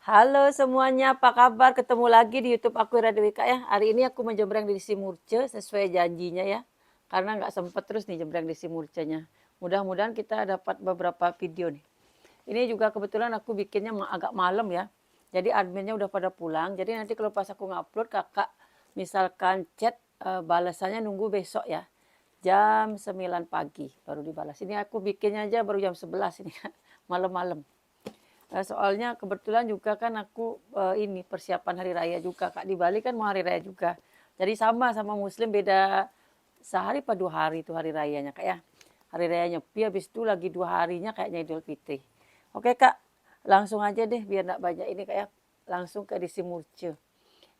Halo semuanya, apa kabar? Ketemu lagi di YouTube aku Ira Dewi Kak ya. Hari ini aku menjembreng di Simurce sesuai janjinya ya. Karena nggak sempet terus nih jembreng di Simurcenya. Mudah-mudahan kita dapat beberapa video nih. Ini juga kebetulan aku bikinnya agak malam ya. Jadi adminnya udah pada pulang. Jadi nanti kalau pas aku ngupload kakak misalkan chat balasannya nunggu besok ya. Jam 9 pagi baru dibalas. Ini aku bikinnya aja baru jam 11 ini malam-malam. Soalnya kebetulan juga kan aku ini persiapan hari raya juga Kak. Di Bali kan mau hari raya juga. Jadi sama muslim beda sehari apa 2 hari itu hari rayanya Kak ya. Hari raya Nyepi habis itu lagi 2 harinya kayaknya Idul Fitri. Oke Kak, langsung aja deh biar enggak banyak ini Kak ya. Langsung ke Desi Murce.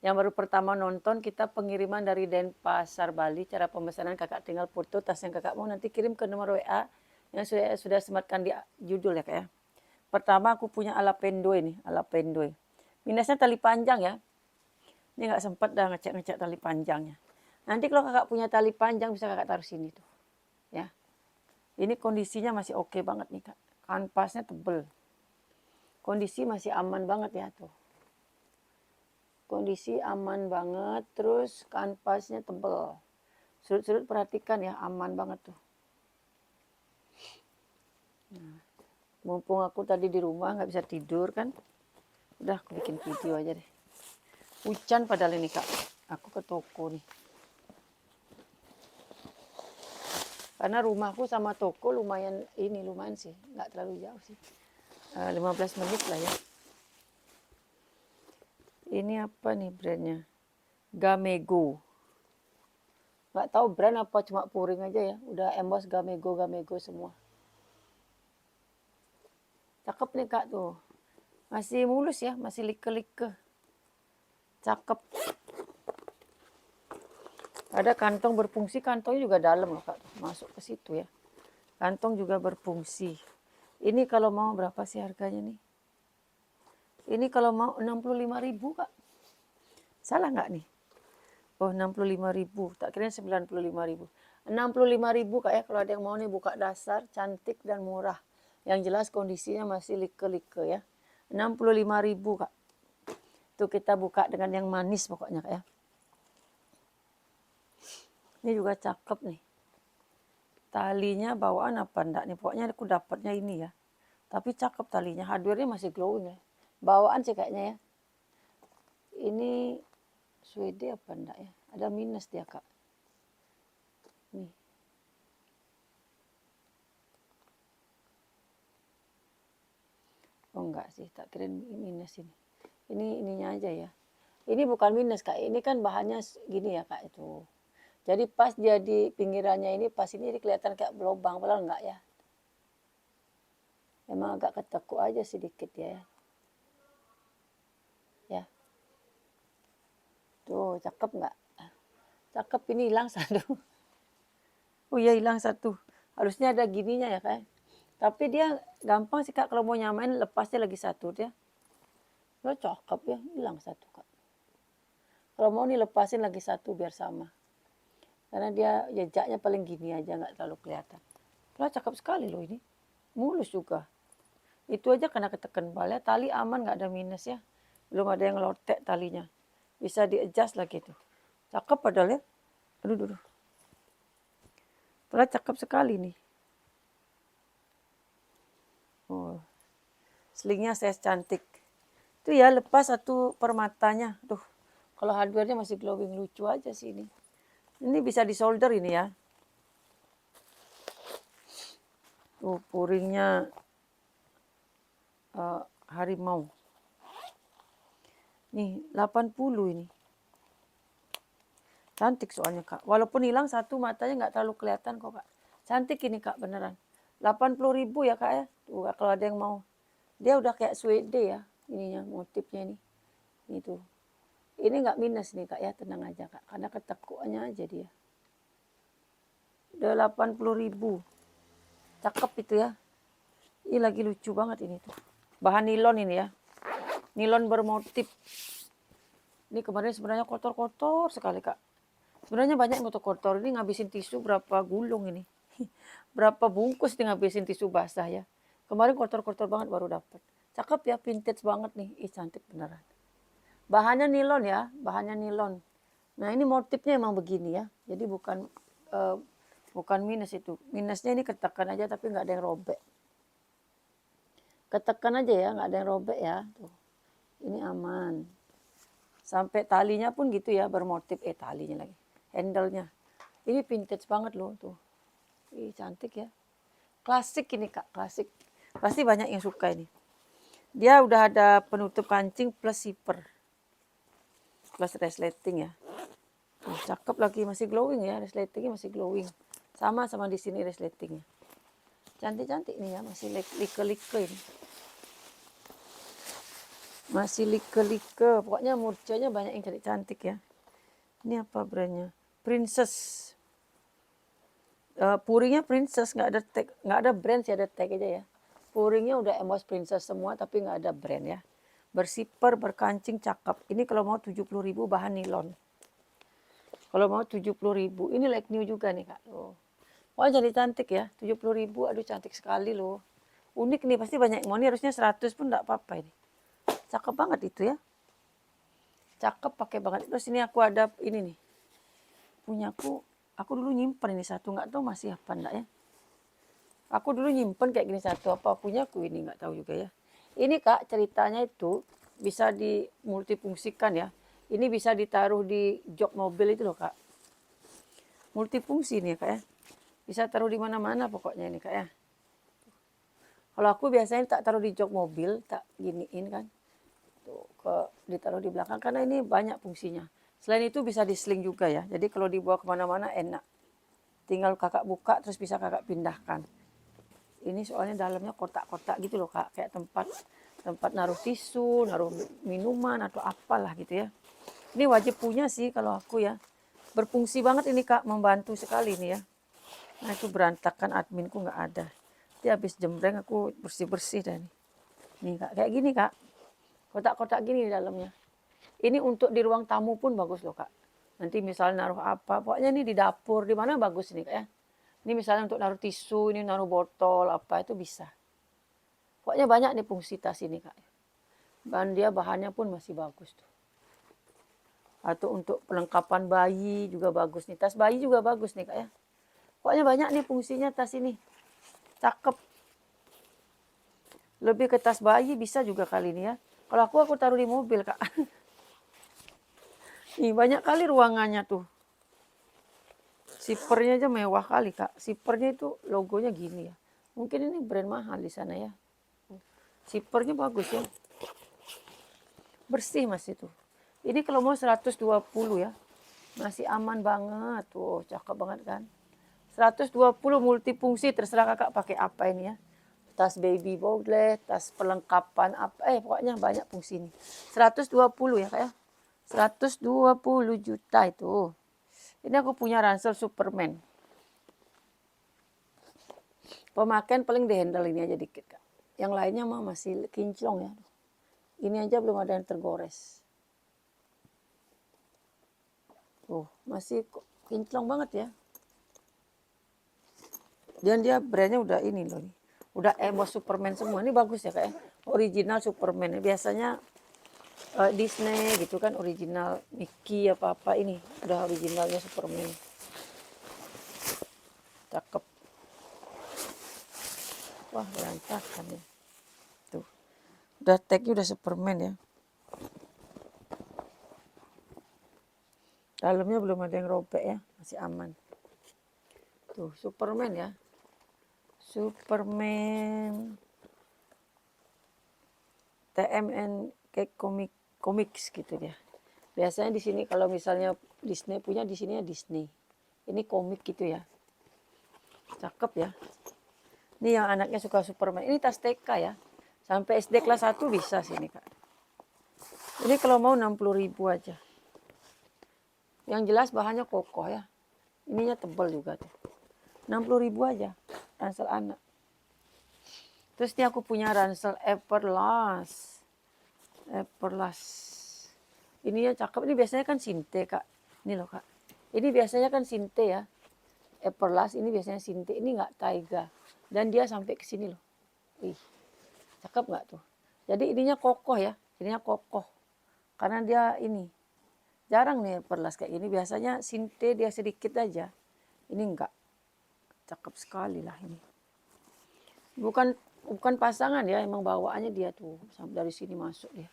Yang baru pertama nonton kita pengiriman dari Denpasar Bali. Cara pemesanan kakak tinggal foto tas yang kakak mau nanti kirim ke nomor WA yang sudah sematkan di judul ya Kak ya. Pertama aku punya ala pendoy nih, ala pendoy. Minusnya tali panjang ya. Ini nggak sempat dah ngecek tali panjangnya. Nanti kalau kakak punya tali panjang bisa kakak taruh sini tuh. Ya. Ini kondisinya masih oke banget nih kak. Kanvasnya tebel. Kondisi masih aman banget ya tuh. Kondisi aman banget, terus kanvasnya tebel. Sudut-sudut perhatikan ya, aman banget tuh. Nah, mumpung aku tadi di rumah nggak bisa tidur kan, udah aku bikin video aja deh. Hujan padahal ini kak, aku ke toko nih. Karena rumahku sama toko lumayan sih, nggak terlalu jauh sih. 15 menit lah ya. Ini apa nih brandnya? Gamego. Nggak tahu brand apa, cuma pouring aja ya. Udah emboss Gamego semua. Cakep nih kak tuh. Masih mulus ya, masih like-like. Cakep. Ada kantong berfungsi, kantongnya juga dalam loh kak. Masuk ke situ ya. Kantong juga berfungsi. Ini kalau mau berapa sih harganya nih? Ini kalau mau 65.000 kak. Salah nggak nih? Oh 65.000, tak kira 95.000. 65.000 kak ya kalau ada yang mau nih buka dasar, cantik dan murah. Yang jelas kondisinya masih like-like ya. 65.000 kak. Itu kita buka dengan yang manis pokoknya kak ya. Ini juga cakep nih. Talinya bawaan apa enggak nih? Pokoknya aku dapatnya ini ya. Tapi cakep talinya, hardware-nya masih glowing ya. Bawaan sih kayaknya ya. Ini Swede apa enggak ya? Ada minus dia kak. Nih. Oh enggak sih, tak kira minus ini. Ini ininya aja ya. Ini bukan minus kak, ini kan bahannya gini ya kak itu. Jadi pas jadi pinggirannya ini pas ini kelihatan kayak berlubang, padahal enggak ya. Emang agak ketekuk aja sedikit ya. Ya. Tuh cakep enggak? Cakep, ini hilang satu. Oh iya hilang satu. Harusnya ada gininya ya kak. Tapi dia gampang sih kak kalau mau nyamain lepasnya lagi satu dia. Ya cakep ya, hilang satu kak. Kalau mau nih lepasin lagi satu biar sama. Karena dia jejaknya paling gini aja nggak terlalu kelihatan. Lah cakep sekali loh ini. Mulus juga. Itu aja kena ketekan balnya, tali aman nggak ada minus ya. Belum ada yang lotek talinya. Bisa di-adjust lagi tuh. Cakep padahal ya. Aduh. Padahal cakep sekali nih. Oh. Selingnya saya cantik. Itu ya lepas satu permatanya. Tuh. Kalau hardware-nya masih glowing, lucu aja sih ini. Ini bisa disolder ini ya. Tuh puringnya harimau. Nih 80 ini. Cantik soalnya kak. Walaupun hilang satu matanya nggak terlalu kelihatan kok kak. Cantik ini kak beneran. 80.000 ya kak ya. Tuh kalau ada yang mau. Dia udah kayak Swede ya. Ininya motifnya ini. Ini tuh. Ini nggak minus nih kak ya. Tenang aja kak. Karena ketekuannya aja dia. Udah 80.000. Cakep itu ya. Ini lagi lucu banget ini tuh. Bahan nilon ini ya. Nilon bermotif. Ini kemarin sebenarnya kotor-kotor sekali kak. Sebenarnya banyak yang kotor-kotor. Ini ngabisin tisu berapa gulung ini. Berapa bungkus nih ngabisin tisu basah ya. Kemarin kotor-kotor banget baru dapat. Cakep ya, vintage banget nih. Ih, cantik beneran. Bahannya nilon ya, bahannya nilon. Nah, ini motifnya emang begini ya. Jadi bukan minus itu. Minusnya ini ketekan aja tapi nggak ada yang robek. Ketekan aja ya, nggak ada yang robek ya. Tuh. Ini aman. Sampai talinya pun gitu ya, bermotif. Talinya lagi. Handle-nya. Ini vintage banget loh tuh. Ih, cantik ya. Klasik ini Kak, klasik. Pasti banyak yang suka ini. Dia udah ada penutup kancing plus zipper. Plus resleting ya. Cakep lagi, masih glowing ya, resletingnya masih glowing. Sama di sini resletingnya. Cantik-cantik nih ya, masih like ini. Masih like. Pokoknya murcanya banyak yang cantik-cantik ya. Ini apa brandnya? Princess. Puringnya Princess, nggak ada tag, nggak ada brand sih, ada tag aja ya. Puringnya udah emboss Princess semua tapi nggak ada brand ya. Bersiper, berkancing, cakep. Ini kalau mau 70.000 bahan nilon. Kalau mau 70.000, ini like new juga nih Kak. Loh. Wah jadi cantik ya, 70.000, aduh cantik sekali loh. Unik nih, pasti banyak yang mau. Ini harusnya 100 pun nggak apa-apa ini. Cakep banget itu ya. Cakep pakai banget. Terus ini aku ada ini nih. Punyaku, aku dulu nyimpen ini satu, nggak tahu masih apa enggak ya. Aku dulu nyimpen kayak gini satu, apa punyaku ini nggak tahu juga ya. Ini Kak ceritanya itu bisa dimultifungsikan ya. Ini bisa ditaruh di jok mobil itu loh Kak. Multifungsi nih Kak ya. Bisa taruh di mana-mana pokoknya ini Kak ya. Kalau aku biasanya tak taruh di jok mobil, tak giniin kan. Tuh, ditaruh di belakang karena ini banyak fungsinya. Selain itu bisa disling juga ya. Jadi kalau dibawa kemana-mana enak. Tinggal kakak buka terus bisa kakak pindahkan. Ini soalnya dalamnya kotak-kotak gitu loh Kak. Kayak tempat naruh tisu, naruh minuman atau apalah gitu ya. Ini wajib punya sih kalau aku ya. Berfungsi banget ini Kak, membantu sekali nih ya. Nah itu berantakan, adminku nggak ada. Dia habis jembreng aku bersih-bersih dah nih. Nih Kak, kayak gini Kak. Kotak-kotak gini di dalamnya. Ini untuk di ruang tamu pun bagus loh Kak. Nanti misalnya naruh apa, pokoknya ini di dapur, di mana bagus nih Kak ya. Ini misalnya untuk naruh tisu, ini naruh botol, apa itu bisa. Pokoknya banyak nih fungsi tas ini Kak. Dan dia bahannya pun masih bagus tuh. Atau untuk perlengkapan bayi juga bagus nih. Tas bayi juga bagus nih Kak ya. Pokoknya banyak nih fungsinya tas ini. Cakep. Lebih ke tas bayi bisa juga kali ini ya. Kalau aku taruh di mobil Kak. Nih banyak kali ruangannya tuh. Sipernya aja mewah kali Kak. Sipernya itu logonya gini ya. Mungkin ini brand mahal di sana ya. Sipernya bagus ya. Bersih masih tuh. Ini kalau mau 120 ya. Masih aman banget. Tuh cakep banget kan. 120 multifungsi, terserah kakak pakai apa ini ya. Tas baby boleh, tas perlengkapan apa, pokoknya banyak fungsi ini. 120 ya kak ya. 120 juta itu. Ini aku punya ransel Superman. Pemakaian paling di handle ini aja dikit kak. Yang lainnya mah masih kinclong ya. Ini aja belum ada yang tergores. Tuh, masih kinclong banget ya. Dan dia brandnya udah ini loh nih. Udah emboss Superman semua. Ini bagus ya kak ya. Original Superman. Biasanya Disney gitu kan original Mickey apa-apa, ini udah originalnya Superman. Cakep. Wah berantakan ya. Tuh. Udah tagnya udah Superman ya. Dalamnya belum ada yang robek ya. Masih aman. Tuh Superman ya. Superman. TMN kayak comics gitu dia. Biasanya di sini kalau misalnya Disney punya, di sini ya Disney. Ini komik gitu ya. Cakep ya. Ini yang anaknya suka Superman. Ini tas TK ya. Sampai SD kelas 1 bisa sini Kak. Ini kalau mau 60.000 aja. Yang jelas bahannya kokoh ya. Ininya tebal juga tuh. 60.000 aja. Ransel anak. Terus ini aku punya ransel Everlast. Ini yang cakep. Ini biasanya kan sinte Kak. Ini loh Kak. Ini biasanya kan sinte ya. Everlast ini biasanya sinte. Ini nggak taiga. Dan dia sampai ke sini loh. Wih. Cakep nggak tuh? Jadi ininya kokoh ya, ininya kokoh. Karena dia ini, jarang nih perlas kayak gini, biasanya sinte dia sedikit aja. Ini enggak, cakep sekali lah ini. Bukan pasangan ya, emang bawaannya dia tuh, sampai dari sini masuk dia.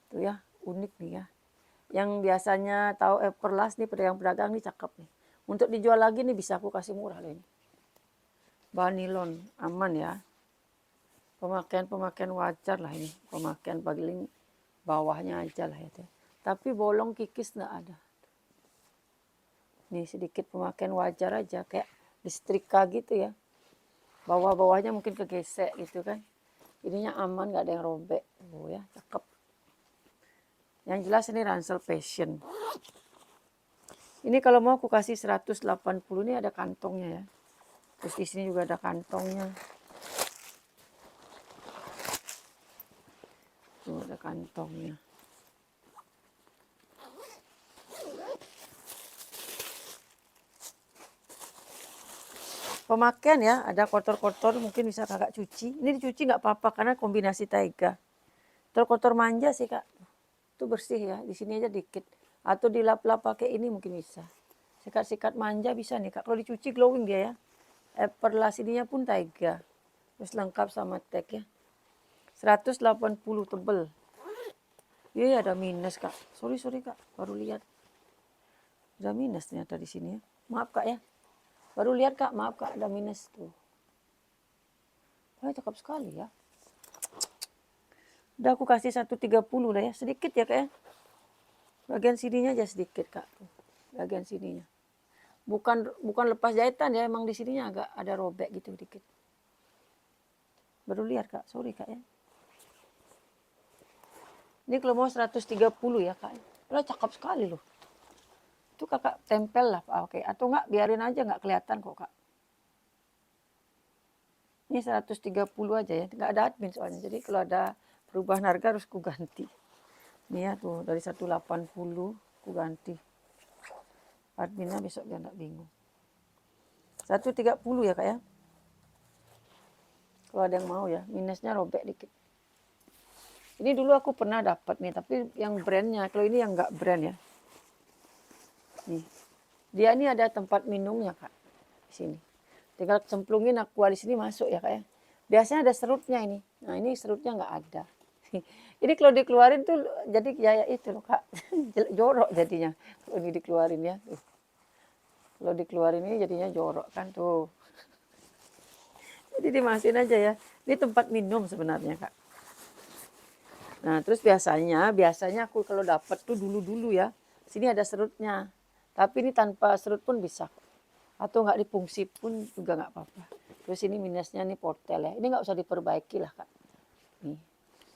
Tuh ya, unik nih ya. Yang biasanya tahu perlas nih pedagang-pedagang nih cakep nih. Untuk dijual lagi nih bisa aku kasih murah loh ini. Bahan nilon, aman ya. Pemakaian wajar lah ini, pemakaian paling bawahnya aja lah itu. Tapi bolong kikis nggak ada. Nih sedikit pemakaian wajar aja kayak disetrika gitu ya. Bawah-bawahnya mungkin kegesek gitu kan. Ininya aman nggak ada yang robek. Oh ya cakep. Yang jelas ini ransel fashion. Ini kalau mau aku kasih 180 ini ada kantongnya ya. Terus di sini juga ada kantongnya. Tuh ada kantongnya. Pemakaian ya, ada kotor-kotor mungkin bisa kakak cuci. Ini dicuci nggak apa-apa karena kombinasi taiga. Kotor manja sih kak, itu bersih ya. Di sini aja dikit. Atau dilap-lap pakai ini mungkin bisa. Sikat-sikat manja bisa nih kak. Kalau dicuci glowing dia ya. Perlas ininya pun taiga. Terus lengkap sama tag ya. 180 tebel. Iya ada minus kak. Sorry kak, baru lihat. Ada minus ternyata di sini ya. Maaf kak ya. Baru lihat kak, maaf kak ada minus tuh. Wah cakep sekali ya. Udah aku kasih 130 lah ya. Sedikit ya kak ya. Bagian sininya aja sedikit kak. Bagian sininya. Bukan lepas jahitan ya. Emang di sininya agak ada robek gitu dikit. Baru lihat kak. Sorry kak ya. Ini kalau mau 130 ya kak. Udah cakep sekali loh. Itu kakak tempel lah oke. Atau enggak biarin aja nggak kelihatan kok kak. Ini 130 aja ya. Nggak ada admin soalnya. Jadi kalau ada perubahan harga harus ku ganti. Ini ya tuh dari 180 ku ganti. Adminnya besok dia nggak bingung. 130 ya kak ya. Kalau ada yang mau ya. Minusnya robek dikit. Ini dulu aku pernah dapat nih. Tapi yang brandnya. Kalau ini yang nggak brand ya. Nih. Dia ini ada tempat minumnya kak. Di sini. Tinggal cemplungin aqua di sini masuk ya kak ya. Biasanya ada serutnya ini. Nah ini serutnya nggak ada. Ini kalau dikeluarin tuh jadi kayak itu loh kak. Jorok jadinya. Kalau ini dikeluarin ya. Tuh. Kalau dikeluarin ini jadinya jorok kan tuh. Jadi dimasukin aja ya. Ini tempat minum sebenarnya kak. Nah terus biasanya aku kalau dapat tuh dulu ya. Sini ada serutnya. Tapi ini tanpa serut pun bisa. Atau nggak difungsi pun juga nggak apa-apa. Terus ini minusnya nih portel ya. Ini nggak usah diperbaiki lah kak. Nih.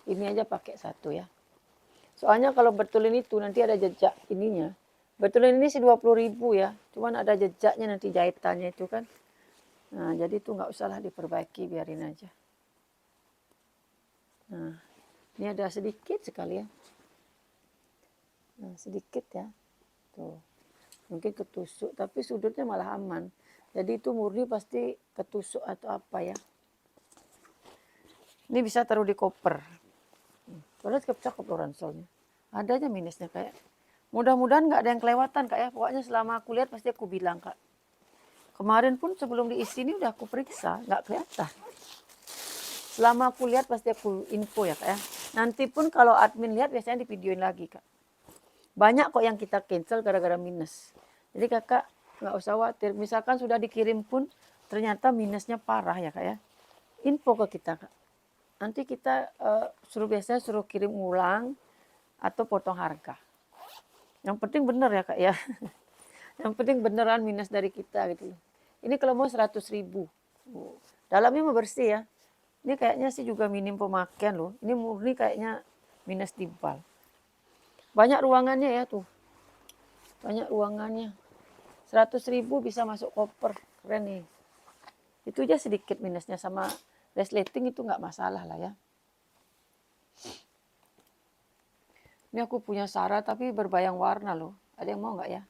Ini aja pakai satu ya. Soalnya kalau betulin itu nanti ada jejak ininya. Betulin ini sih 20.000 ya. Cuman ada jejaknya nanti jahitannya itu kan. Nah jadi itu nggak usahlah diperbaiki, biarin aja. Nah ini ada sedikit sekali ya. Nah sedikit ya. Tuh. Mungkin ketusuk tapi sudutnya malah aman. Jadi itu murni pasti ketusuk atau apa ya. Ini bisa taruh di koper. Soalnya cakep loh ranselnya. Ada aja minusnya kayak. Mudah-mudahan nggak ada yang kelewatan kak ya. Pokoknya selama aku lihat pasti aku bilang kak. Kemarin pun sebelum diisi ini udah aku periksa. Nggak kelihatan. Selama aku lihat pasti aku info ya kak ya. Nanti pun kalau admin lihat biasanya di videoin lagi kak. Banyak kok yang kita cancel gara-gara minus. Jadi kakak nggak usah khawatir. Misalkan sudah dikirim pun ternyata minusnya parah ya kak ya. Info ke kita kak. Nanti kita biasanya suruh kirim ulang atau potong harga. Yang penting bener ya kak ya. Yang penting beneran minus dari kita gitu. Ini kalau mau 100.000. Dalamnya mau bersih ya. Ini kayaknya sih juga minim pemakaian loh. Ini murni kayaknya minus tibal. Banyak ruangannya ya tuh. Banyak ruangannya. 100.000 bisa masuk koper. Keren nih. Itu aja sedikit minusnya, sama resleting itu nggak masalah lah ya. Ini aku punya Sarah tapi berbayang warna loh. Ada yang mau nggak ya?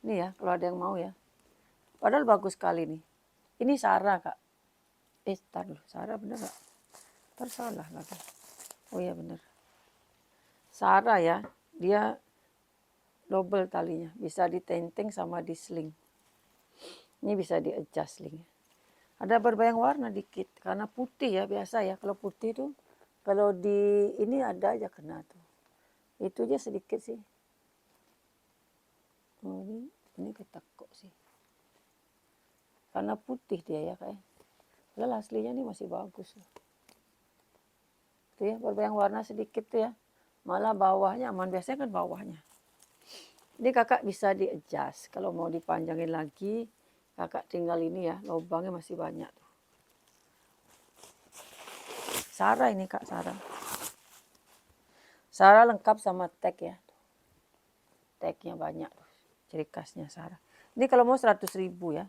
Ini ya kalau ada yang mau ya. Padahal bagus sekali nih. Ini Sarah kak. Tar dulu. Sarah bener nggak? Tersalah lagi. Oh iya bener. Sarah ya, dia double talinya. Bisa ditenteng sama di sling. Ini bisa di adjust slingnya. Ada berbayang warna dikit karena putih ya biasa ya. Kalau putih tuh kalau di ini ada aja kena tuh. Itu aja sedikit sih. Oh, ini ketekuk sih. Karena putih dia ya kayak. Padahal aslinya ini masih bagus. Tuh ya berbayang warna sedikit tuh ya. Malah bawahnya aman, biasanya kan bawahnya. Ini kakak bisa di adjust. Kalau mau dipanjangin lagi, kakak tinggal ini ya, lubangnya masih banyak tuh. Sarah ini kak, Sarah. Sarah lengkap sama tag ya. Tagnya banyak tuh, ciri khasnya Sarah. Ini kalau mau 100.000 ya.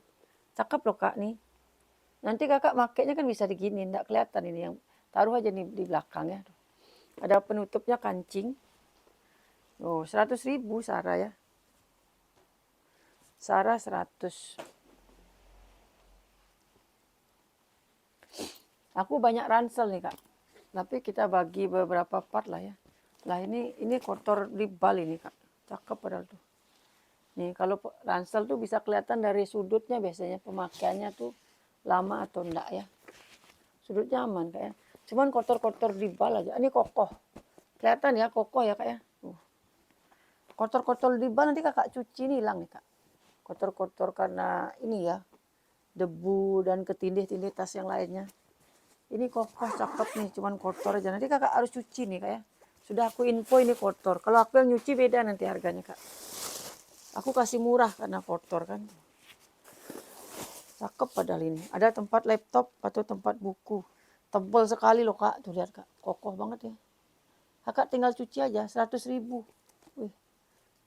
Cakep loh kak nih. Nanti kakak makainya kan bisa digini, enggak kelihatan ini yang taruh aja nih di belakang ya. Ada penutupnya kancing. Oh, 100.000 Sarah ya. Sarah 100. Aku banyak ransel nih kak. Tapi kita bagi beberapa part lah ya. Lah ini kotor di bal ini kak. Cakep padahal tuh. Nih kalau ransel tuh bisa kelihatan dari sudutnya biasanya pemakaiannya tuh lama atau enggak ya. Sudutnya aman kak ya. Cuman kotor-kotor di bal aja. Ini kokoh. Kelihatan ya kokoh ya kak ya. Kotor-kotor di bal nanti kakak cuci nih hilang nih kak. Kotor-kotor karena ini ya. Debu dan ketindih-tindih tas yang lainnya. Ini kokoh cakep nih, cuman kotor aja. Nanti kakak harus cuci nih kak ya. Sudah aku info ini kotor. Kalau aku yang nyuci beda nanti harganya kak. Aku kasih murah karena kotor kan. Cakep padahal ini. Ada tempat laptop atau tempat buku. Tebal sekali loh kak. Tuh lihat kak. Kokoh banget ya. Kakak tinggal cuci aja 100.000. Wih,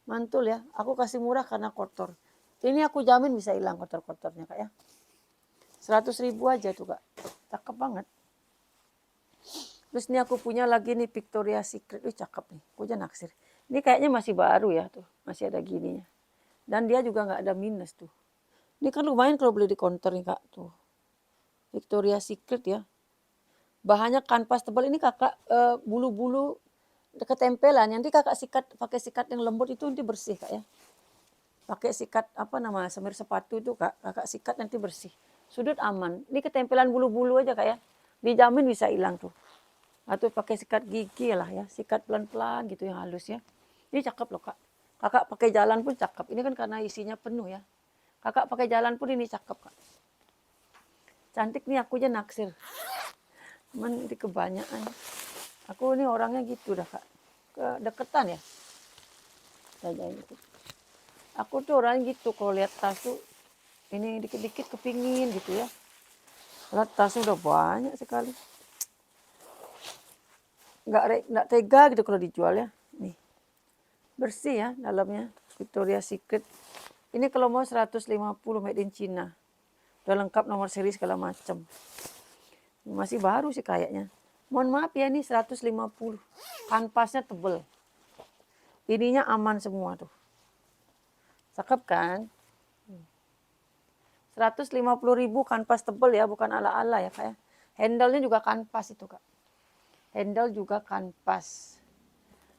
mantul ya. Aku kasih murah karena kotor. Ini aku jamin bisa hilang kotor-kotornya kak ya. 100.000 aja tuh kak. Cakep banget. Terus ini aku punya lagi nih Victoria's Secret. Wih cakep nih. Aku aja naksir. Ini kayaknya masih baru ya tuh. Masih ada gininya. Dan dia juga nggak ada minus tuh. Ini kan lumayan kalau beli di counter nih kak tuh. Victoria's Secret ya. Bahannya kanvas tebal. Ini kakak bulu-bulu ketempelan. Nanti kakak sikat pakai sikat yang lembut itu nanti bersih kak ya. Pakai sikat apa nama semir sepatu itu kak. Kakak sikat nanti bersih. Sudut aman. Ini ketempelan bulu-bulu aja kak ya. Dijamin bisa hilang tuh. Atau pakai sikat gigi lah ya. Sikat pelan-pelan gitu yang halus ya. Ini cakep loh kak. Kakak pakai jalan pun cakep. Ini kan karena isinya penuh ya. Kakak pakai jalan pun ini cakep kak. Cantik nih aku aja naksir. Cuman di kebanyakan. Aku ini orangnya gitu dah kak. Kedeketan ya. Aku tuh orang gitu kalau lihat tas tuh ini dikit-dikit kepingin gitu ya. Lihat tasnya udah banyak sekali. Nggak tega gitu kalau dijual ya. Nih. Bersih ya dalamnya. Victoria's Secret. Ini kalau mau 150 made in China. Udah lengkap nomor seri segala macam. Masih baru sih kayaknya. Mohon maaf ya ini 150. Kanvasnya tebel. Ininya aman semua tuh. Cakep kan? 150.000 kanvas tebel ya, bukan ala-ala ya kak ya. Handle-nya juga kanvas itu kak. Handle juga kanvas.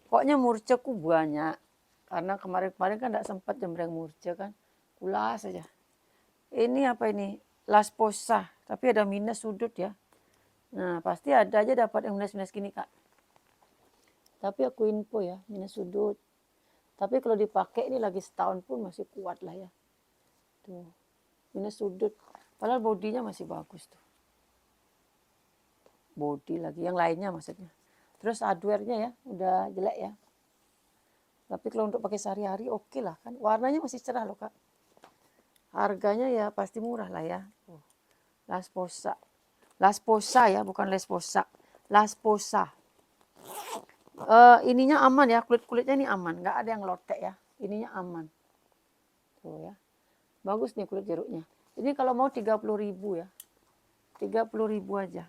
Pokoknya murceku banyak. Karena kemarin-kemarin kan tidak sempat jembreng murce kan. Ulas saja. Ini apa ini? Las Posa. Tapi ada minus sudut ya. Nah pasti ada aja dapat yang minus-minus gini kak. Tapi aku info ya, minus sudut. Tapi kalau dipakai ini lagi setahun pun masih kuat lah ya. Tuh, minus sudut. Padahal bodinya masih bagus tuh. Body lagi, yang lainnya maksudnya. Terus hardware-nya ya, udah jelek ya. Tapi kalau untuk pakai sehari-hari oke lah kan. Warnanya masih cerah loh kak. Harganya ya pasti murah lah ya. Las Posa. Las Posa ya, bukan Les Posa. Las Posa. Ininya aman ya, kulit-kulitnya ini aman. Nggak ada yang lotek ya. Ininya aman. Tuh ya. Bagus nih kulit jeruknya. Ini kalau mau 30.000 ya. 30.000 aja.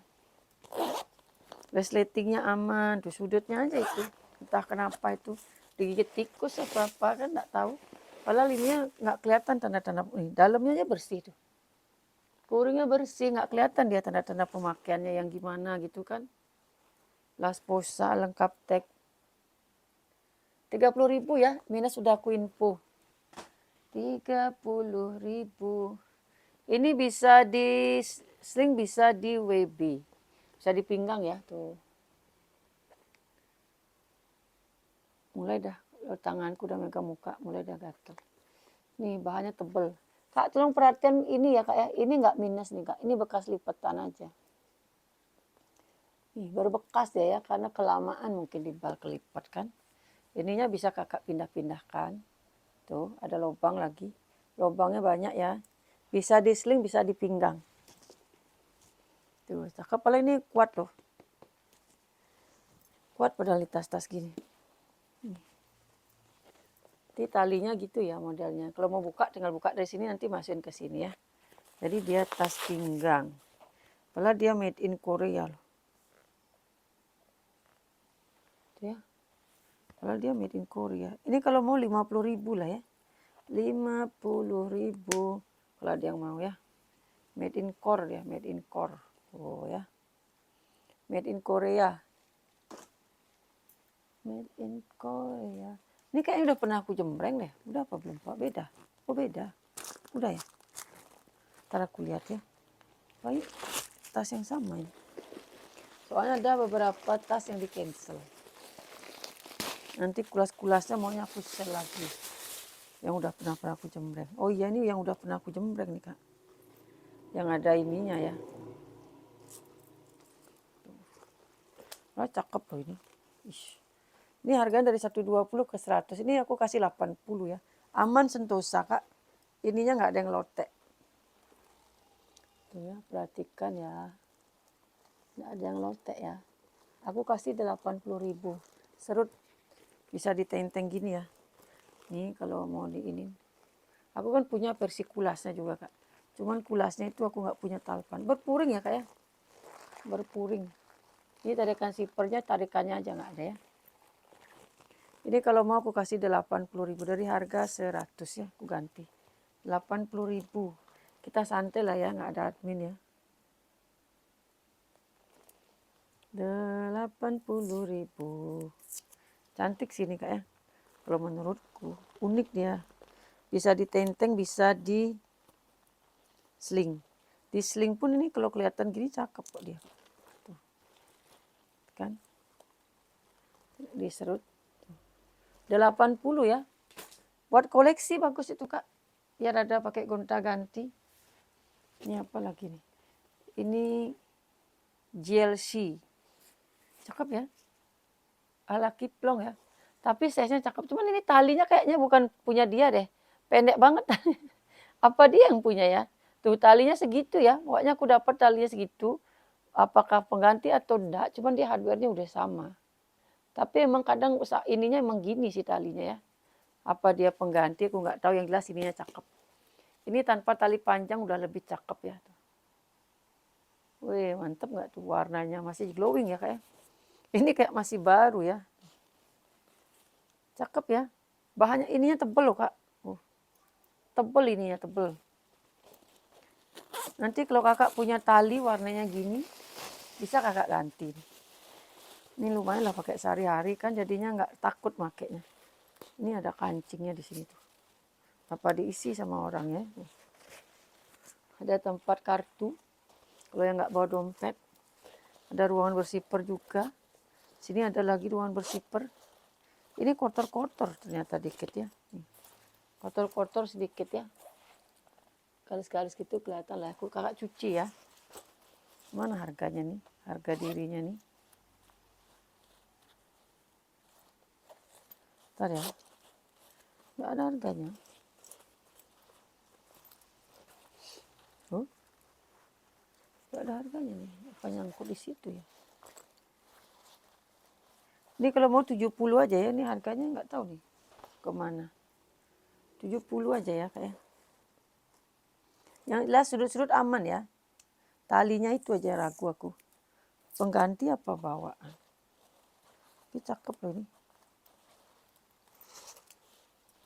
Resletingnya aman. Tuh sudutnya aja itu. Entah kenapa itu. Digigit tikus atau apa kan nggak tahu. Padahal ininya nggak kelihatan tanda-tanda. Dalamnya aja bersih tuh. Kuringnya bersih. Nggak kelihatan dia tanda-tanda pemakaiannya yang gimana gitu kan. Las Posa lengkap tag 30.000 ya, minus sudah aku info. 30.000. Ini bisa di sling, bisa di WB. Bisa di pinggang ya, tuh. Mulai dah, tanganku udah megang muka, mulai dah gatel. Nih bahannya tebel. Kak tolong perhatian ini ya Kak ya, ini nggak minus nih Kak, ini bekas lipatan aja. Nih baru bekas ya, karena kelamaan mungkin dibal kelipat kan. Ininya bisa kakak pindah-pindahkan. Tuh ada lubang lagi, lubangnya banyak ya. Bisa di sling, bisa di pinggang. Tuh cakep, paling ini kuat loh. Kuat padahal di tas-tas gini. Nanti talinya gitu ya modelnya. Kalau mau buka tinggal buka dari sini, nanti masukin ke sini ya. Jadi dia tas pinggang. Padahal dia made in Korea loh. Tuh ya. Padahal dia made in Korea. Ini kalau mau 50.000 lah ya. 50.000 kalau ada yang mau ya. Made in Core ya, made in Core. Oh ya. Made in Korea. Made in Korea. Ini kayaknya udah pernah aku jembreng deh. Udah apa belum Pak? Beda. Oh beda. Udah ya. Ntar aku lihat ya. Baik. Tas yang sama ini. Soalnya ada beberapa tas yang di cancel. Nanti kulas-kulasnya maunya aku share lagi. Yang udah pernah aku jembreng. Oh iya ini yang udah pernah aku jembreng nih Kak. Yang ada ininya ya. Wah cakep loh ini. Ish. Ini harganya dari 120 ke 100. Ini aku kasih 80 ya. Aman Sentosa Kak. Ininya nggak ada yang lotek. Tuh ya, perhatikan ya. Nggak ada yang lotek ya. Aku kasih 80.000. Serut bisa ditenteng gini ya. Nih kalau mau diinin. Aku kan punya versi kulasnya juga Kak. Cuman kulasnya itu aku nggak punya talpan. Berpuring ya Kak ya. Berpuring. Ini tarikan sipernya, tarikannya aja nggak ada ya. Ini kalau mau aku kasih 80.000 dari harga 100 ya, aku ganti. 80.000. Kita santai lah ya, nggak ada admin ya. 80.000. Cantik sih ini Kak ya. Kalau menurutku unik dia. Bisa ditenteng, bisa di sling. Di sling pun ini kalau kelihatan gini cakep kok dia. Tuh. Kan? Diserut. 80 ya. Buat koleksi bagus itu Kak. Biar ada pakai gonta-ganti. Ini apa lagi nih? Ini GLC. Cakep ya. Ala Kiplong ya. Tapi size-nya cakep. Cuman ini talinya kayaknya bukan punya dia deh. Pendek banget. Apa dia yang punya ya? Tuh talinya segitu ya. Pokoknya aku dapat talinya segitu. Apakah pengganti atau enggak. Cuman dia hardware-nya udah sama. Tapi emang kadang ininya emang gini sih talinya ya. Apa dia pengganti aku nggak tahu. Yang jelas ininya cakep. Ini tanpa tali panjang udah lebih cakep ya. Wih mantep nggak tuh warnanya. Masih glowing ya kayak. Ini kayak masih baru ya. Cakep ya. Bahannya ininya tebel loh Kak. Tebel ininya tebel. Nanti kalau kakak punya tali warnanya gini. Bisa kakak ganti. Ini lumayan lah pakai sehari-hari kan jadinya nggak takut makainya. Ini ada kancingnya di sini tuh. Apa diisi sama orang ya. Ada tempat kartu. Kalau yang nggak bawa dompet. Ada ruangan bersiper juga. Sini ada lagi ruangan bersiper. Ini kotor-kotor ternyata dikit ya. Kotor-kotor sedikit ya. Garis-garis gitu kelihatan lah. Aku kakak cuci ya. Mana harganya nih? Harga dirinya nih. Ntar ya. Nggak ada harganya. Nggak ada harganya nih. Apa nyangkut di situ ya. Ini kalau mau 70 aja ya. Ini harganya nggak tahu nih. Kemana. 70 aja ya kayak. Yang jelas sudut-sudut aman ya. Talinya itu aja ragu aku. Pengganti apa bawaan. Ini cakep loh ini.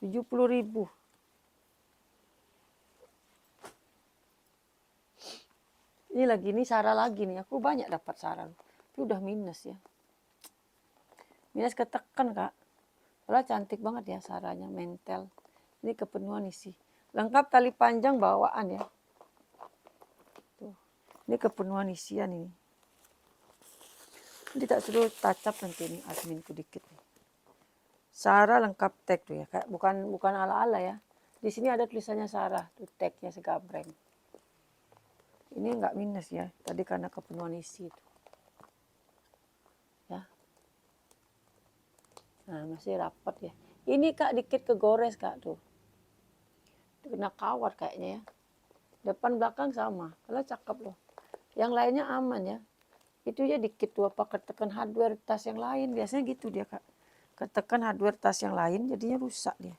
70.000. Ini lagi nih Sarah lagi nih. Aku banyak dapat Sarah. Tapi udah minus ya. minus ketekan Kak. Padahal cantik banget ya Sarahnya, mentel. Ini kepenuhan isi. Lengkap tali panjang bawaan ya. Tuh. Ini kepenuhan isian ini. Nanti tak suruh tacap nanti ini adminku dikit. Sarah lengkap tag tuh ya, kayak bukan ala-ala ya. Di sini ada tulisannya Sarah, tuh tagnya segabreng. Ini enggak minus ya, tadi karena kepenuhan isi itu. Ya. Nah, masih rapat ya. Ini Kak dikit kegores Kak tuh. Kena kawat kayaknya ya. Depan belakang sama, kalau cakep loh. Yang lainnya aman ya. Itu ya dikit tuh apa ketekan hardware tas yang lain. Biasanya gitu dia Kak. Ketekan hardware tas yang lain jadinya rusak dia.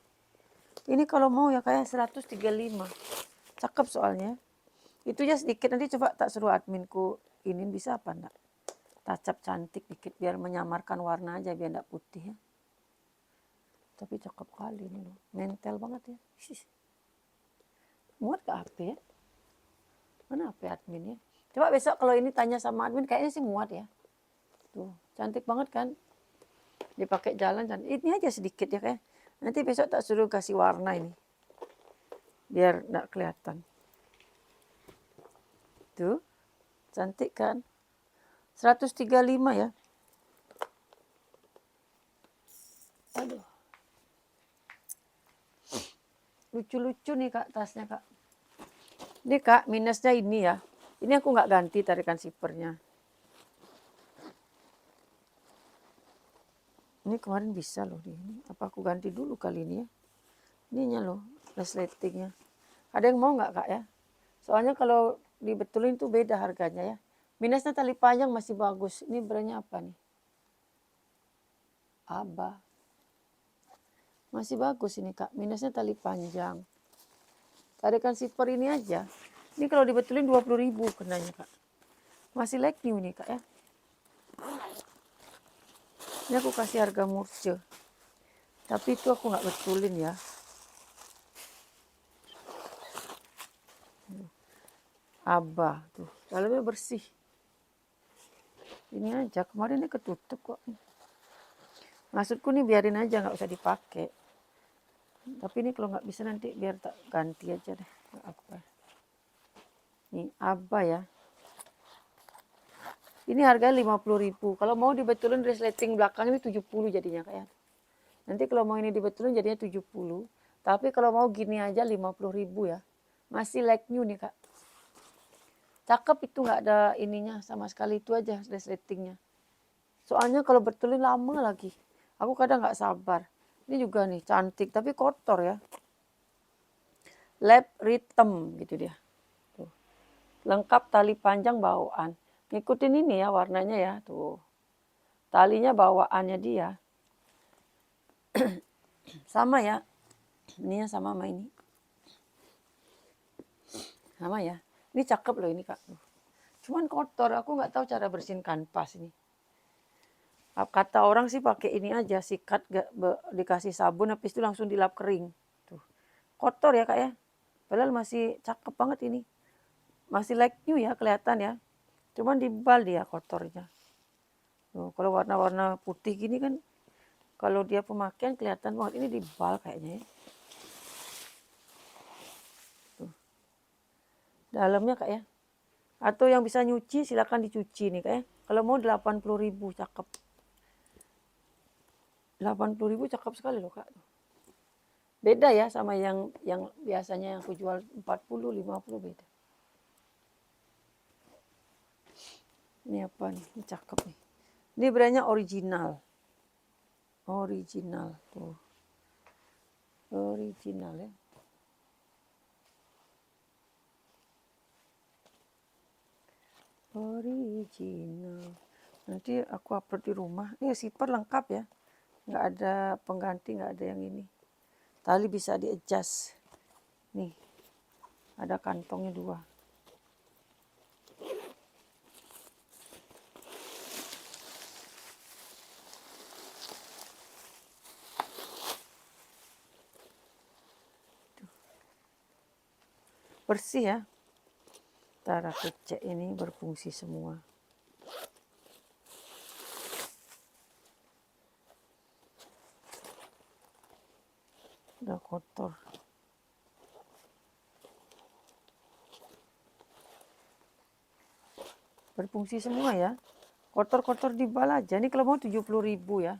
Ini kalau mau ya kayak 135. Cakep soalnya. Itu ya sedikit, nanti coba tak suruh adminku ini bisa apa enggak. Tacap cantik dikit biar menyamarkan warna aja biar enggak putih ya. Tapi cakep kali ini loh. Mentel banget ya. Muat ke HP ya? Mana HP admin ya? Coba besok kalau ini tanya sama admin kayaknya sih muat ya. Tuh, cantik banget kan? Dipakai jalan cantik. Ini aja sedikit ya kayak. Nanti besok tak suruh kasih warna ini. Biar enggak kelihatan. Tuh, cantik kan? 135 ya. Aduh. Lucu-lucu nih Kak tasnya Kak. Ini Kak minusnya ini ya. Ini aku nggak ganti tarikan sipernya. Ini kemarin bisa loh ini. Apa aku ganti dulu kali ini ya? Ininya loh, resletingnya. Ada yang mau nggak Kak ya? Soalnya kalau dibetulin tuh beda harganya ya. Minusnya tali panjang masih bagus. Ini brandnya apa nih? Abah. Masih bagus ini Kak. Minusnya tali panjang. Tarikan siper ini aja. Ini kalau dibetulin 20.000 kenanya Kak. Masih like new nih Kak ya. Ini aku kasih harga murce. Tapi itu aku nggak betulin ya. Abah tuh, dalamnya bersih. Ini aja, kemarin ini ketutup kok. Maksudku nih biarin aja, nggak usah dipakai. Tapi ini kalau nggak bisa nanti biar tak ganti aja deh. Apa? Nih Abah ya. Ini harganya 50.000. Kalau mau dibetulin resleting belakang ini 70 jadinya kayak. Nanti kalau mau ini dibetulin jadinya 70. Tapi kalau mau gini aja 50.000 ya. Masih like new nih Kak. Cakep itu nggak ada ininya sama sekali, itu aja resletingnya. Soalnya kalau betulin lama lagi. Aku kadang nggak sabar. Ini juga nih cantik tapi kotor ya. Lab rhythm gitu dia. Tuh. Lengkap tali panjang bawaan. Ngikutin ini ya warnanya ya tuh. Talinya bawaannya dia. Sama ya. Ininya sama ini. Sama ya. Ini cakep loh ini Kak. Cuman kotor. Aku nggak tahu cara bersihin kanvas ini. Kata orang sih pakai ini aja, sikat dikasih sabun habis itu langsung dilap kering. Tuh. Kotor ya Kak ya. Padahal masih cakep banget ini. Masih like new ya kelihatan ya. Cuman dibal dia kotornya. Tuh, kalau warna-warna putih gini kan kalau dia pemakaian kelihatan banget. Ini dibal kayaknya ya. Tuh. Dalamnya Kak ya. Atau yang bisa nyuci silakan dicuci nih Kak ya. Kalau mau 80.000 cakep. 80.000 cakep sekali loh Kak. Beda ya sama yang biasanya yang aku jual 40, 50 beda. Ini apa nih? Ini cakep nih. Ini brandnya original. Original tuh. Original ya. Original. Nanti aku upload di rumah. Ini zipper lengkap ya. Nggak ada pengganti, nggak ada yang ini. Tali bisa di-adjust. Nih. Ada kantongnya 2. Bersih ya. Ntar aku cek ini berfungsi semua. Udah kotor. Berfungsi semua ya. Kotor-kotor di bal aja. Ini kalau mau 70.000 ya.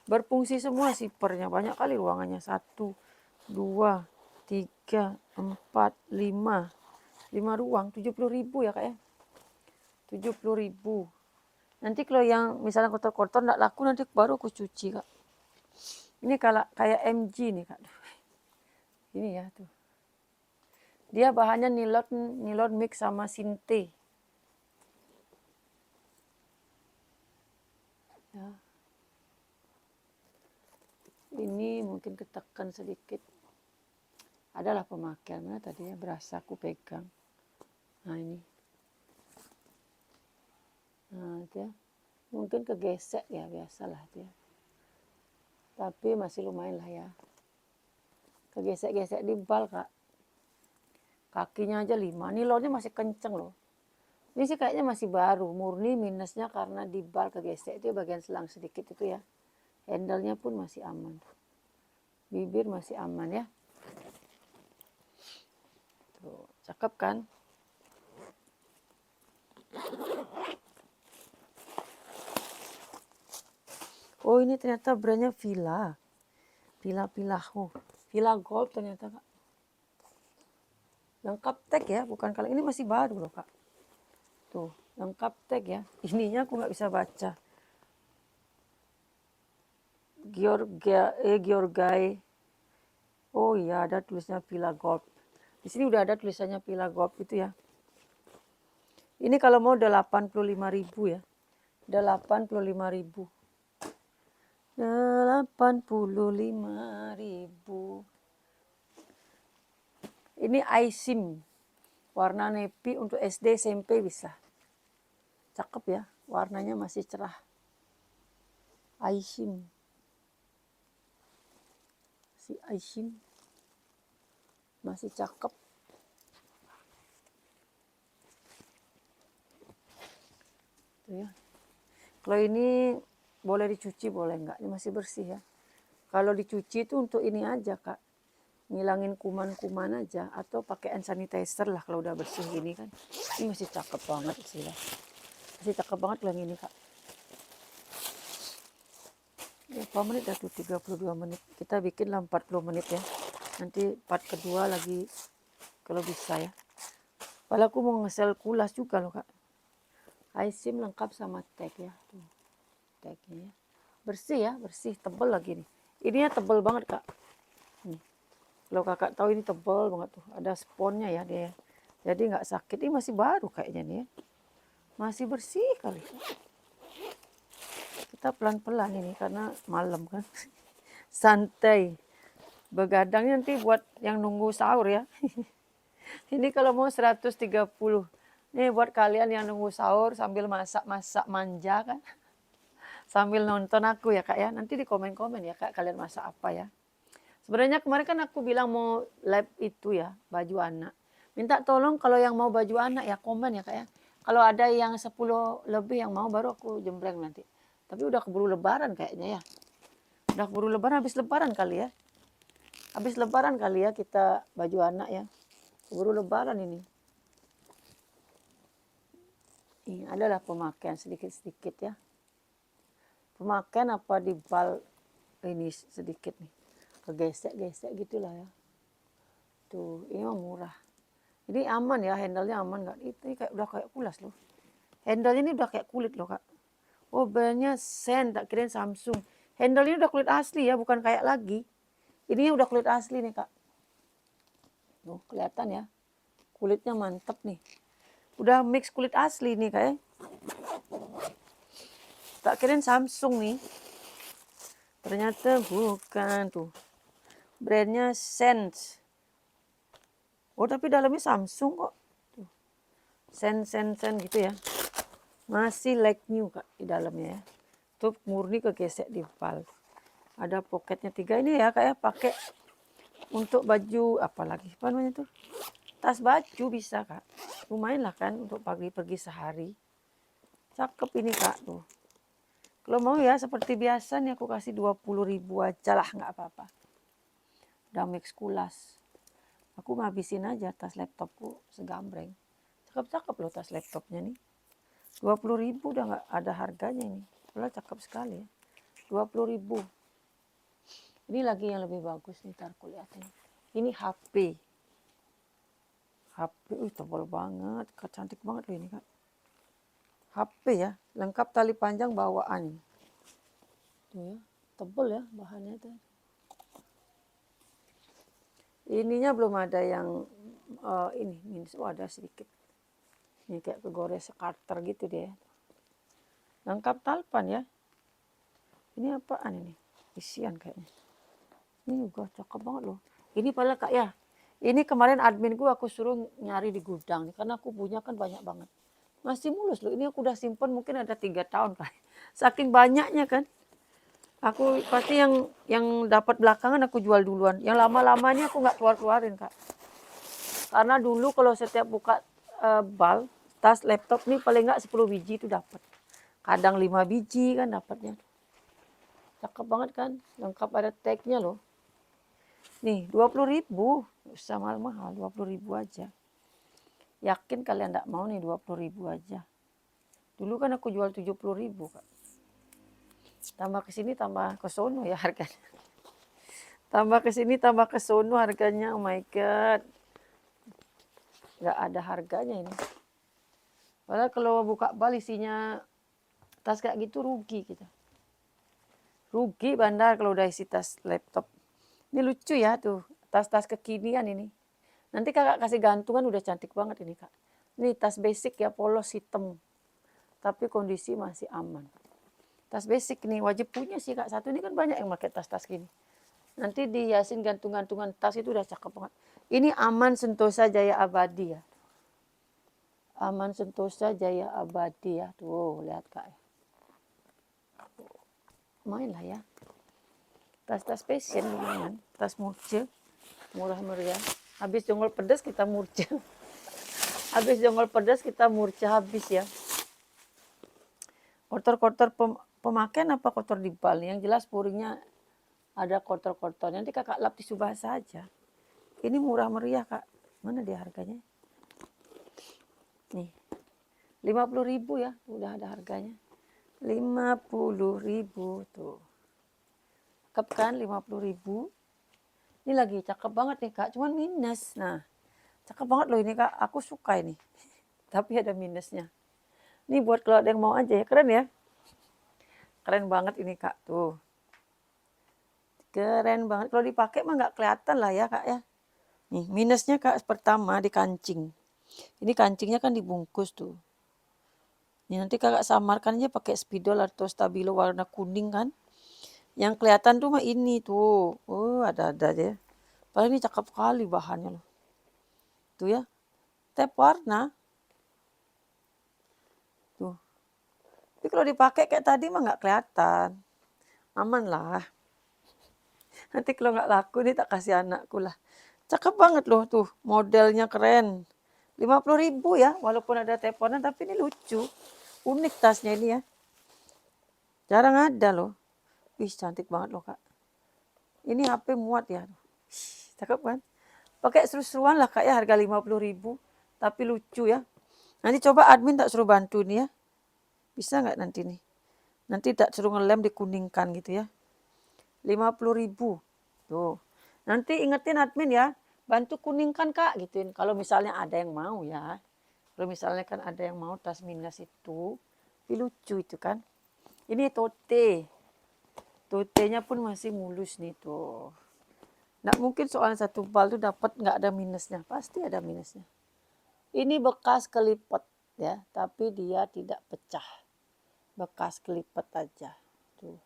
Berfungsi semua sipernya. Banyak kali ruangannya. 1, 2, 3, 4, 5. 5 ruang. 70.000 ya kak ya. 70.000. Nanti kalau yang misalnya kotor-kotor nggak laku nanti baru aku cuci kak. Ini kalau kayak MG nih kak. Ini ya tuh. Dia bahannya nilon mix sama sinte. Ya. Ini mungkin ketekan sedikit. Adalah pemakaian mana tadi ya, berasa aku pegang. Nah ini. Nah itu ya. Mungkin kegesek ya, biasalah dia. Tapi masih lumayan lah ya. Kegesek-gesek di bal kak. Kakinya aja 5. Nilonnya masih kenceng loh. Ini sih kayaknya masih baru, murni minusnya karena di bal kegesek itu bagian selang sedikit itu ya. Handle-nya pun masih aman. Bibir masih aman ya. Tuh, cakep kan? Oh ini ternyata brandnya Villa. Villa Gold ternyata kak. Lengkap tag ya, bukan kalau ini masih baru loh kak. Tuh, lengkap tag ya. Ininya aku nggak bisa baca. Georgai. Oh iya, ada tulisnya Villa Gold. Di sini udah ada tulisannya Villa Gold itu ya. Ini kalau mau 85.000 ya. 85.000. 85.000. Ini iSIM. Warna navy untuk SD SMP bisa. Cakep ya, warnanya masih cerah. iSIM. Si iSIM masih cakep. Tuh ya. Kalau ini boleh dicuci boleh enggak? Ini masih bersih ya. Kalau dicuci itu untuk ini aja kak, ngilangin kuman-kuman aja atau pakai hand sanitizer lah kalau udah bersih gini kan. Ini masih cakep banget sih ya. Masih cakep banget yang ini kak. Ya, berapa menit dah tuh? 32 menit. Kita bikinlah 40 menit ya. Nanti part kedua lagi kalau bisa ya. Padahal aku mau nge-sell kulas juga loh kak. iSIM lengkap sama tag ya. Tuh, tagnya ya. Bersih ya, bersih, tebel lagi nih. Ininya tebel banget kak. Nih. Kalau kakak tahu ini tebel banget tuh. Ada sponnya ya dia. Jadi nggak sakit. Ini masih baru kayaknya nih ya. Masih bersih kali. Kita pelan-pelan ini karena malam kan. Santai. Begadang nanti buat yang nunggu sahur ya. Ini kalau mau 130. Nih buat kalian yang nunggu sahur sambil masak-masak manja kan. Sambil nonton aku ya kak ya. Nanti di komen-komen ya kak kalian masak apa ya. Sebenarnya kemarin kan aku bilang mau live itu ya, baju anak. Minta tolong kalau yang mau baju anak ya komen ya kak ya. Kalau ada yang 10 lebih yang mau baru aku jembreng nanti. Tapi udah keburu lebaran kayaknya ya. Udah keburu lebaran, habis lebaran kali ya. Habis lebaran kali ya kita baju anak ya. Keburu lebaran ini. Ini adalah pemakaian sedikit-sedikit ya. Pemakaian apa di bal ini sedikit nih. Kegesek-gesek gitulah ya. Tuh, ini mah murah. Ini aman ya, handle-nya aman nggak? Itu kayak udah kayak kulas loh. Handle-nya ini udah kayak kulit loh kak. Oh brandnya Sen, tak kirain Samsung. Handle-nya udah kulit asli ya, bukan kayak lagi. Ini udah kulit asli nih kak. Tuh kelihatan ya. Kulitnya mantep nih. Udah mix kulit asli nih kak ya. Tak kirain Samsung nih. Ternyata bukan tuh. Brandnya Sense. Oh tapi dalamnya Samsung kok. Tuh. Sen gitu ya. Masih like new kak di dalamnya ya. Tuh murni kegesek di bal. Ada poketnya 3 ini ya kak ya. Pakai untuk baju apalagi apa namanya tuh. Tas baju bisa kak. Lumayan lah kan untuk pergi sehari. Cakep ini kak tuh. Kalau mau ya seperti biasa nih aku kasih 20.000 aja lah nggak apa-apa. Damex Kulas. Aku ngabisin aja tas laptopku segambreng. Cakep-cakep loh tas laptopnya nih. 20.000 udah nggak ada harganya ini. Padahal cakep sekali ya. 20.000. Ini lagi yang lebih bagus nih, ntar aku liatin. Ini HP. HP, tebal banget. Cantik banget loh ini Kak. HP ya, lengkap tali panjang bawaan. Tuh ya, tebal ya bahannya tuh. Ininya belum ada yang ini minus, ada sedikit. Ini kayak kegores Carter gitu deh. Lengkap talpan ya. Ini apaan ini? Isian kayaknya. Ini juga cakep banget loh. Ini padahal Kak ya. Ini kemarin adminku aku suruh nyari di gudang nih, karena aku punya kan banyak banget. Masih mulus loh. Ini aku udah simpen mungkin ada 3 tahun Kak. Saking banyaknya kan. Aku pasti yang dapat belakangan aku jual duluan. Yang lama-lamanya aku nggak keluarin Kak. Karena dulu kalau setiap buka bal, tas laptop nih paling nggak 10 biji itu dapat. Kadang 5 biji kan dapatnya. Cakep banget kan, lengkap ada tagnya loh. Nih 20.000, usah mahal-mahal, 20.000 aja. Yakin kalian nggak mau nih 20.000 aja. Dulu kan aku jual 70.000 Kak. Tambah ke sini tambah ke sono ya harganya. Tambah ke sini tambah ke sono harganya, oh my god. Nggak ada harganya ini. Padahal kalau buka bal isinya tas kayak gitu rugi kita. Rugi bandar kalau udah isi tas laptop. Ini lucu ya tuh, tas-tas kekinian ini. Nanti kakak kasih gantungan udah cantik banget ini Kak. Ini tas basic ya, polos hitam. Tapi kondisi masih aman. Tas basic nih wajib punya sih Kak. Satu ini kan banyak yang pakai tas-tas gini. Nanti dihiasin gantungan-gantungan tas itu udah cakep banget. Ini Aman Sentosa Jaya Abadi ya. Aman Sentosa Jaya Abadi ya. Tuh lihat Kak. Main lah ya. Tas-tas fashion lumayan. Tas Murce. Murah meriah. Habis jongol pedas kita Murce. Habis jongol pedas kita Murce habis ya. Kotor-kotor pemakaian apa kotor di bal? Yang jelas puringnya ada kotor-kotor. Nanti kakak lap tisu basah aja. Ini murah meriah Kak. Mana dia harganya? Nih. 50.000 ya. Udah ada harganya. 50.000 tuh. Cakep kan 50.000. Ini lagi cakep banget nih Kak. Cuman minus. Nah. Cakep banget loh ini Kak. Aku suka ini. Tapi ada minusnya. Ini buat kalau ada yang mau aja ya. Keren ya. Keren banget ini Kak. Tuh. Keren banget. Kalau dipakai mah nggak kelihatan lah ya Kak ya. Nih minusnya Kak pertama di kancing. Ini kancingnya kan dibungkus tuh. Ini nanti kakak samarkan aja pakai spidol atau stabilo warna kuning kan. Yang kelihatan tuh mah ini tuh. Oh ada-ada aja. Padahal ini cakep kali bahannya loh. Tuh ya. Tep warna. Tuh. Tapi kalau dipakai kayak tadi mah nggak kelihatan. Aman lah. Nanti kalau nggak laku nih tak kasih anakku lah. Cakep banget loh tuh. Modelnya keren. 50.000 ya. Walaupun ada tep warna tapi ini lucu. Unik tasnya ini ya. Jarang ada loh. Wih cantik banget loh Kak. Ini HP muat ya. Cakep kan. Pakai seru-seruan lah Kak ya. Harga 50.000. Tapi lucu ya. Nanti coba admin tak suruh bantu nih ya. Bisa nggak nanti nih? Nanti tak suruh ngelem dikuningkan gitu ya. 50.000. Tuh. Nanti ingetin admin ya. Bantu kuningkan Kak gituin. Kalau misalnya ada yang mau ya. Kalau misalnya kan ada yang mau tas minus itu. Tapi lucu itu kan. Ini tote. Totenya pun masih mulus nih tuh. Nggak mungkin soalnya satu bal tuh dapat nggak ada minusnya. Pasti ada minusnya. Ini bekas kelipet ya. Tapi dia tidak pecah. Bekas kelipet aja. Tuh.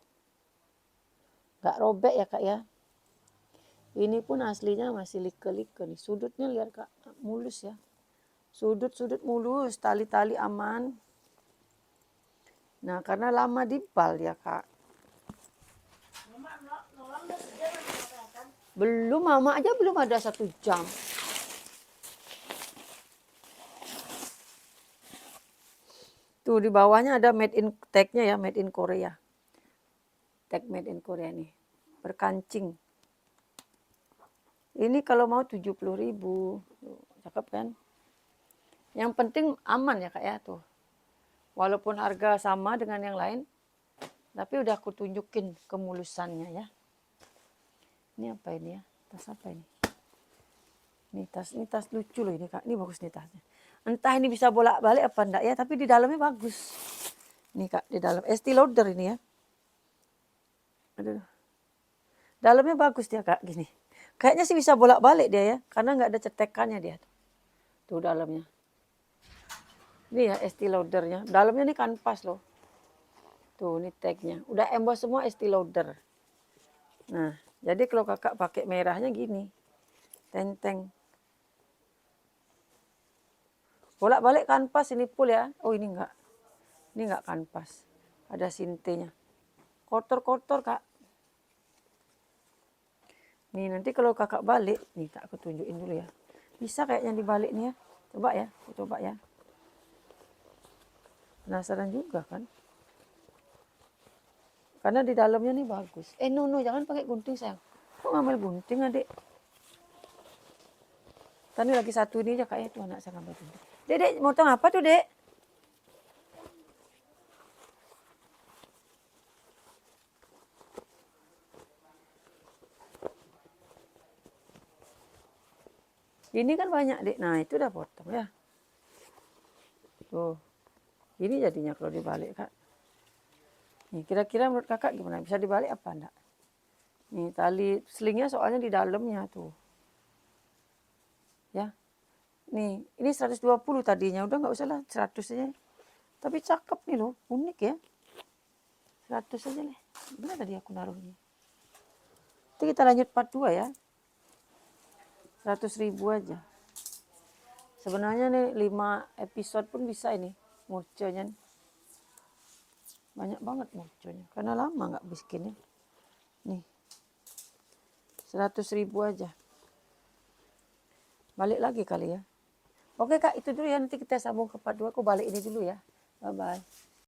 Nggak robek ya Kak ya. Ini pun aslinya masih like-like nih. Sudutnya lihat Kak. Mulus ya. Sudut-sudut mulus. Tali-tali aman. Nah karena lama di bal ya Kak. Belum, mama aja belum ada 1 jam. Tuh di bawahnya ada made in tag-nya ya, made in Korea. Tag made in Korea nih. Berkancing. Ini kalau mau 70.000. Tuh, cakep kan? Yang penting aman ya Kak ya tuh. Walaupun harga sama dengan yang lain, tapi udah aku tunjukin kemulusannya ya. Ini apa ini ya? Tas apa ini? Ini tas lucu loh ini Kak. Ini bagus nih tasnya. Entah ini bisa bolak-balik apa enggak ya, tapi di dalamnya bagus. Nih Kak, di dalam Estee Lauder ini ya. Aduh. Dalamnya bagus dia Kak, gini. Kayaknya sih bisa bolak-balik dia ya, karena nggak ada cetekannya dia. Tuh dalamnya. Ini ya Estee Laudernya. Dalamnya ini kanvas loh. Tuh ini tagnya. Udah emboss semua Estee Lauder. Nah, jadi kalau kakak pakai merahnya gini. Tenteng. Bolak-balik kanvas ini full ya. Oh ini enggak. Ini enggak kanvas. Ada sintenya. Kotor-kotor kak. Nih nanti kalau kakak balik. Nih tak aku tunjukin dulu ya. Bisa kayaknya dibalik nih ya. Coba ya. Aku coba ya. Penasaran juga kan. Karena di dalamnya nih bagus. No, jangan pakai gunting sayang. Kok ngambil gunting adik? Tadi lagi satu ini aja kak ya. Tuh anak saya ngambil gunting. Dek, motong apa tuh dek? Ini kan banyak dek. Nah itu udah potong ya. Tuh. Ini jadinya kalau dibalik kak. Nih kira-kira menurut kakak gimana? Bisa dibalik apa enggak? Nih tali selingnya soalnya di dalamnya tuh. Ya. Nih ini 120 tadinya. Udah nggak usah lah 100 aja. Tapi cakep nih loh. Unik ya. 100 aja lah. Mana tadi aku naruhnya? Nanti kita lanjut part 2 ya. 100.000 aja. Sebenarnya nih 5 episode pun bisa ini. Murconya. Banyak banget murconya. Karena lama nggak bikinnya. Nih. 100.000 aja. Balik lagi kali ya. Oke kak, itu dulu ya. Nanti kita sambung ke part 2. Aku balik ini dulu ya. Bye-bye.